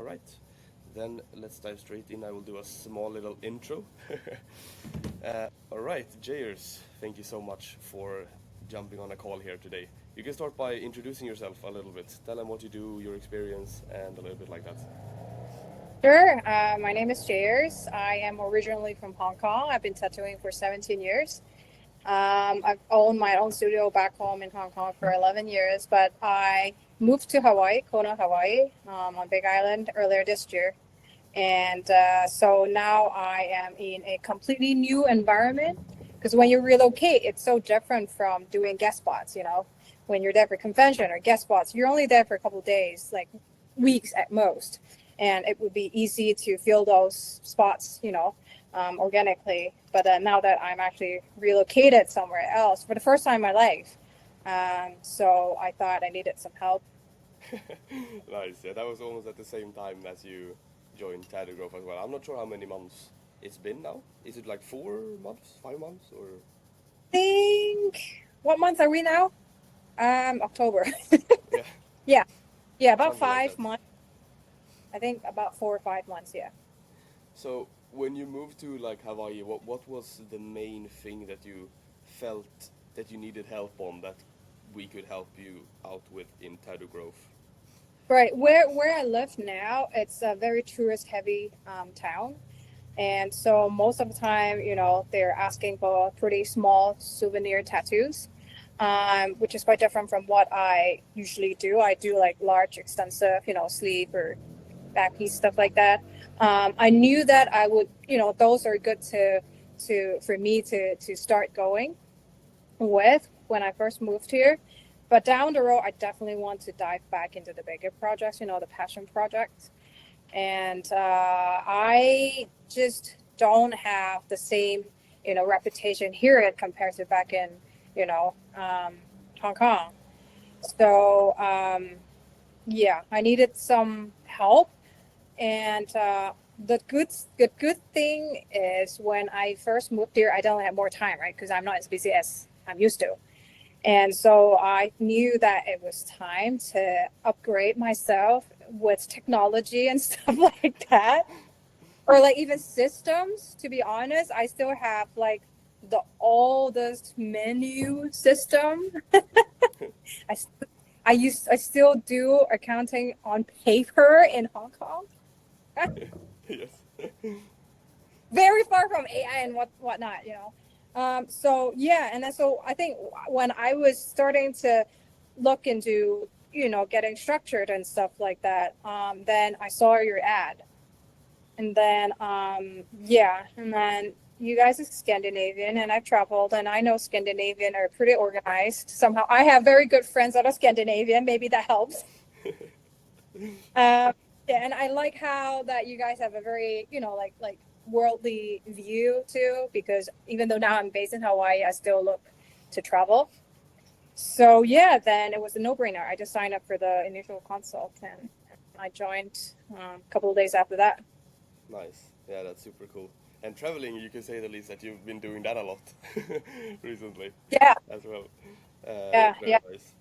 right, then let's dive straight in. I will do a small little intro. All right, Jayers, thank you so much for jumping on a call here today. You can start by introducing yourself a little bit. Tell them what you do, your experience, and a little bit like that. Sure. My name is Jayers. I am originally from Hong Kong. I've been tattooing for 17 years. I've owned my own studio back home in Hong Kong for 11 years, but I moved to Hawaii, Kona, Hawaii, on Big Island earlier this year. And so now I am in a completely new environment because when you relocate, it's so different from doing guest spots. When you're there for convention or guest spots, you're only there for a couple of days, like weeks at most. And it would be easy to fill those spots, organically. But now that I'm actually relocated somewhere else for the first time in my life, so I thought I needed some help. Nice. Yeah, that was almost at the same time as you joined Tattoo Growth as well. I'm not sure how many months it's been now. Is it like 4 months, 5 months, or? Think what month are we now? October. Yeah, Yeah, yeah, about something like that. 5 months. I think about 4 or 5 months. Yeah. So when you moved to like Hawaii, what was the main thing that you felt that you needed help on that we could help you out with in Tattoo Growth? Right. Where I live now, it's a very tourist heavy town. And so most of the time, they're asking for pretty small souvenir tattoos, which is quite different from what I usually do. I do like large, extensive, sleeve or back piece stuff like that. I knew that I would, those are good for me to start going with when I first moved here. But down the road, I definitely want to dive back into the bigger projects, the passion projects. And I just don't have the same, reputation here compared to back in, you know, um, Hong Kong. So yeah, I needed some help. And the good thing is when I first moved here, I don't have more time, right? Because I'm not as busy as I'm used to. And so I knew that it was time to upgrade myself with technology and stuff like that. Or like even systems, to be honest, I still have like the oldest menu system. I, st- I still do accounting on paper in Hong Kong. Yes. Very far from AI and whatnot. So yeah, and then so I think when I was starting to look into getting structured and stuff like that, then I saw your ad, and then yeah, and then you guys are Scandinavian, and I've traveled, and I know Scandinavian are pretty organized. Somehow, I have very good friends that are Scandinavian. Maybe that helps. Um, yeah, and I like how that you guys have a very, like worldly view too, because even though now I'm based in Hawaii, I still look to travel. So yeah, then it was a no-brainer. I just signed up for the initial consult and I joined a couple of days after that. Nice. Yeah, that's super cool. And traveling, you can say the least that you've been doing that a lot recently Yeah, as well. yeah, Very yeah. nice.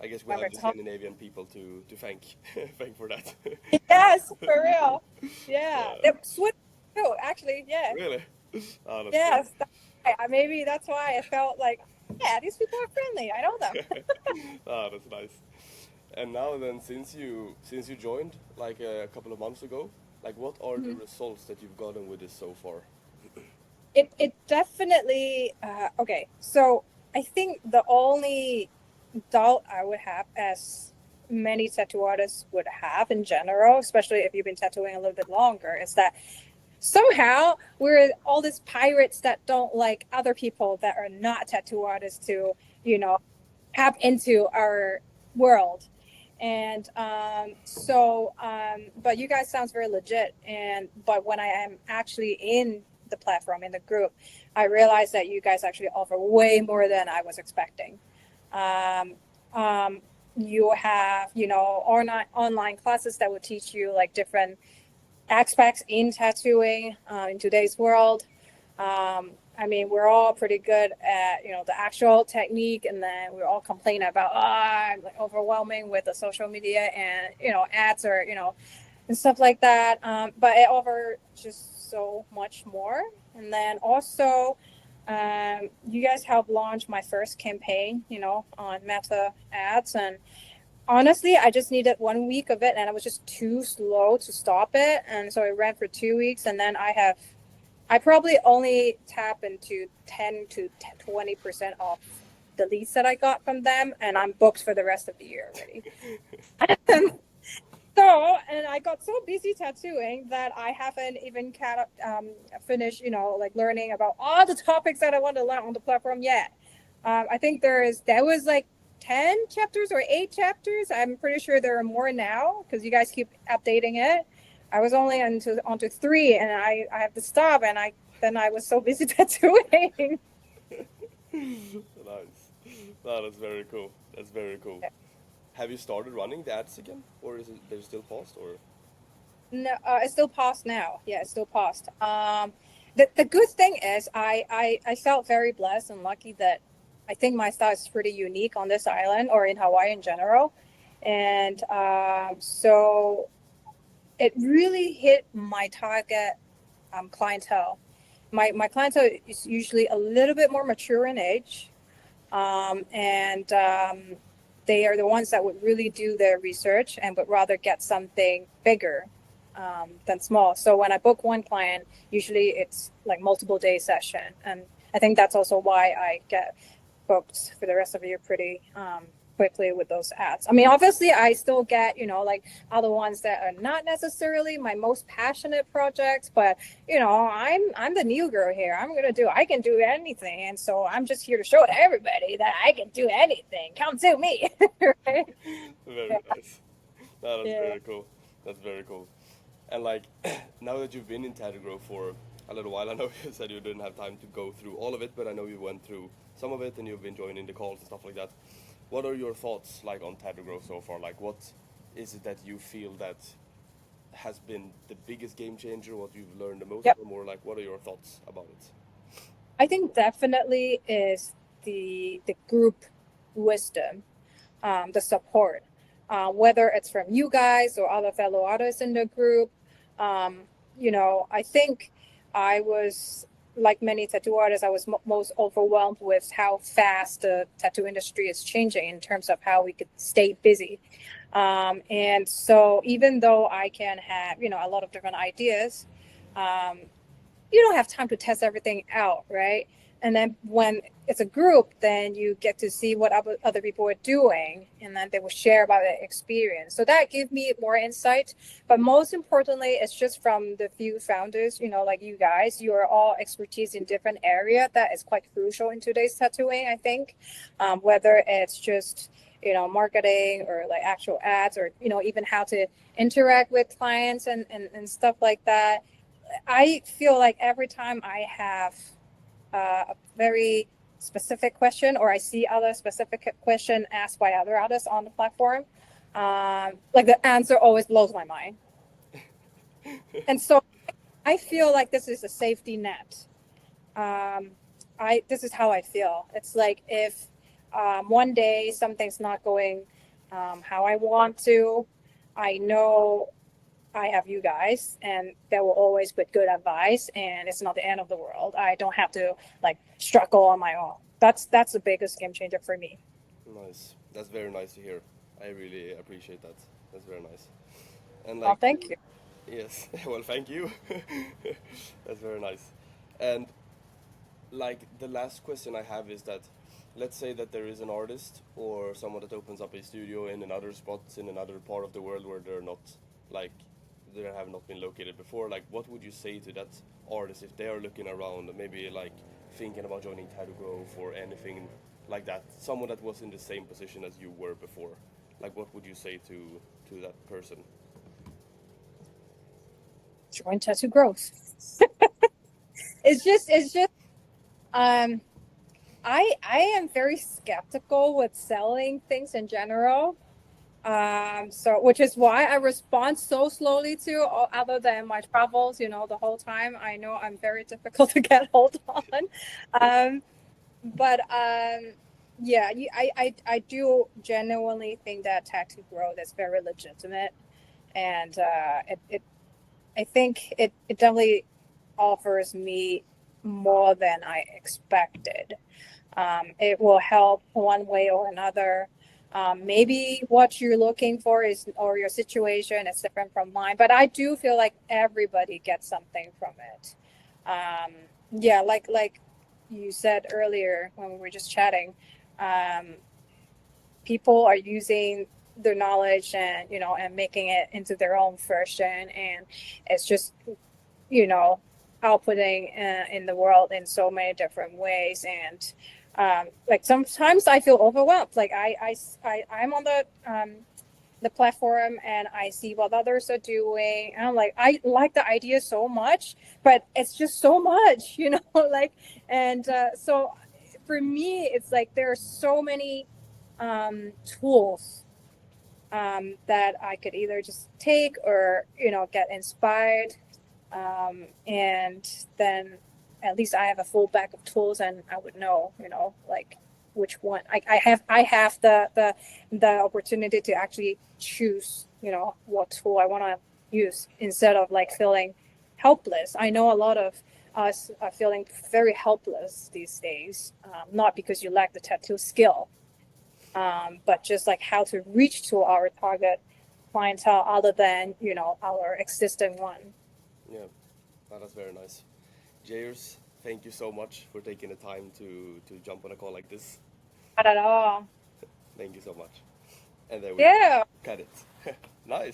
I guess we Remember have the it's home. Scandinavian people to thank thank for that. Yes, for real. Yeah, uh, Swiss too. Actually, yeah, really? Oh, that's cool. yes. Maybe that's why I felt like, yeah, these people are friendly. I know them. Ah, that's nice. And now then, since you joined like a couple of months ago, like what are the results that you've gotten with this so far? It definitely okay. So I think the only doubt I would have, as many tattoo artists would have in general, especially if you've been tattooing a little bit longer, is that somehow we're all these pirates that don't like other people that are not tattoo artists to, you know, tap into our world. And but you guys sounds very legit. And but when I am actually in the platform in the group, I realized that you guys actually offer way more than I was expecting. Um, um, you have online classes that will teach you like different aspects in tattooing in today's world. I mean, we're all pretty good at the actual technique, and then we're all complaining about like overwhelming with the social media and ads are and stuff like that. But it offers just so much more. And then also, you guys helped launch my first campaign, on Meta ads. And honestly, I just needed 1 week of it, and I was just too slow to stop it. And so it ran for 2 weeks, and then I probably only tap into 10 to 20% of the leads that I got from them, and I'm booked for the rest of the year already. And I got so busy tattooing that I haven't even finished, like learning about all the topics that I want to learn on the platform yet. I think there was like 10 chapters or 8 chapters. I'm pretty sure there are more now because you guys keep updating it. I was only onto 3, and I have to stop, and I was so busy tattooing. Nice. No, that's very cool. That's very cool. Have you started running the ads again, or is it they're still paused, or? No, it's still paused now. Yeah, it's still paused. The good thing is I felt very blessed and lucky that I think my style is pretty unique on this island or in Hawaii in general. And so it really hit my target clientele. My clientele is usually a little bit more mature in age. And they are the ones that would really do their research and would rather get something bigger than small. So when I book one client, usually it's like multiple day session. And I think that's also why I get booked for the rest of the year pretty quickly with those ads. I mean, obviously I still get, like other ones that are not necessarily my most passionate projects, but I'm the new girl here. I can do anything. And so I'm just here to show everybody that I can do anything. Come to me. Right? Very Yeah. nice. No, that's Yeah. very cool. That's very cool. And like, now that you've been in Tattoo Grow for a little while, I know you said you didn't have time to go through all of it, but I know you went through some of it and you've been joining the calls and stuff like that. What are your thoughts like on Tattoo Grow so far? Like, what is it that you feel that has been the biggest game changer? What you've learned the most Yep. from, or like, what are your thoughts about it? I think definitely is the group wisdom, the support, whether it's from you guys or other fellow artists in the group. I think I was, like many tattoo artists, I was most overwhelmed with how fast the tattoo industry is changing in terms of how we could stay busy. And so even though I can have, a lot of different ideas, um, you don't have time to test everything out, right? And then when it's a group, then you get to see what other people are doing, and then they will share about their experience. So that gave me more insight. But most importantly, it's just from the few founders, like you guys. You are all expertise in different area that is quite crucial in today's tattooing, I think. Whether it's just marketing or like actual ads, or even how to interact with clients and stuff like that. I feel like every time I have a very specific question, or I see other specific question asked by other artists on the platform, like the answer always blows my mind. And so I feel like this is a safety net. Um, this is how I feel. It's like if one day something's not going how I want to, I know I have you guys, and that will always be good advice, and it's not the end of the world. I don't have to like struggle on my own. That's the biggest game changer for me. Nice. That's very nice to hear. I really appreciate that. That's very nice. And Oh, like, thank you. yes, well, thank you. That's very nice. And like the last question I have is that, let's say that there is an artist or someone that opens up a studio in another spot in another part of the world where they're not like they have not been located before. Like, what would you say to that artist if they are looking around, maybe like thinking about joining Tattoo Grove or anything like that? Someone that was in the same position as you were before. Like, what would you say to that person? Join Tattoo Growth. It's just um I am very skeptical with selling things in general. So which is why I respond so slowly to other than my travels, the whole time. I know I'm very difficult to get hold on. Um, but yeah, I do genuinely think that tattoo growth is very legitimate. and I think it definitely offers me more than I expected. It will help one way or another. Maybe what you're looking for is, or your situation is different from mine, but I do feel like everybody gets something from it. Yeah, like you said earlier when we were just chatting, um, people are using their knowledge and and making it into their own version, and it's just you know outputting in the world in so many different ways. And like sometimes I feel overwhelmed. Like I'm on the platform and I see what others are doing, and I'm like, I like the idea so much, but it's just so much, like. And so for me it's like there are so many tools that I could either just take or get inspired, and then at least I have a full bag of tools, and I would know, like which one I have the opportunity to actually choose, what tool I want to use, instead of like feeling helpless. I know a lot of us are feeling very helpless these days, not because you lack the tattoo skill, but just like how to reach to our target clientele other than our existing one. Yeah, that's very nice. Jayers, thank you so much for taking the time to jump on a call like this. Not at all. Thank you so much. And then we Yeah. cut it. Nice.